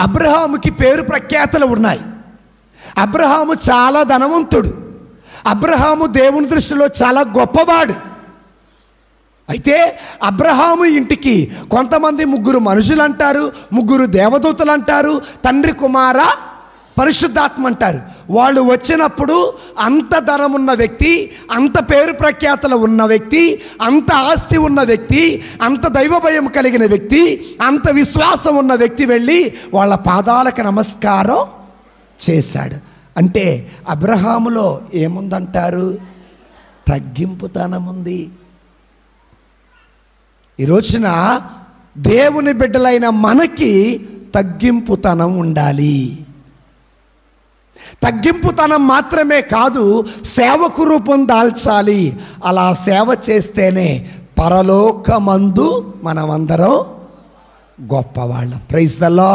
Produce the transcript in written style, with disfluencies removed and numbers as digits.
అబ్రహాముకి పేరు ప్రఖ్యాతలు ఉన్నాయి. అబ్రహాము చాలా ధనవంతుడు. అబ్రహాము దేవుని దృష్టిలో చాలా గొప్పవాడు. అయితే అబ్రహాము ఇంటికి కొంతమంది ముగ్గురు మనుషులు అంటారు, ముగ్గురు దేవదూతలు అంటారు, తండ్రి, కుమార, పరిశుద్ధాత్మ అంటారు. వాళ్ళు వచ్చినప్పుడు అంత ధనం ఉన్న వ్యక్తి, అంత పేరు ప్రఖ్యాతలు ఉన్న వ్యక్తి, అంత ఆస్తి ఉన్న వ్యక్తి, అంత దైవ భయం కలిగిన వ్యక్తి, అంత విశ్వాసం ఉన్న వ్యక్తి వెళ్ళి వాళ్ళ పాదాలకు నమస్కారం చేశాడు. అంటే అబ్రహాములో ఏముందంటారు? తగ్గింపుతనం ఉంది. ఈ రోజున దేవుని బిడ్డలైన మనకి తగ్గింపుతనం ఉండాలి. తగ్గింపుతనం మాత్రమే కాదు, సేవకు రూపం దాల్చాలి. అలా సేవ చేస్తేనే పరలోకమందు మనమందరం గొప్పవాళ్ళం. Praise the lord.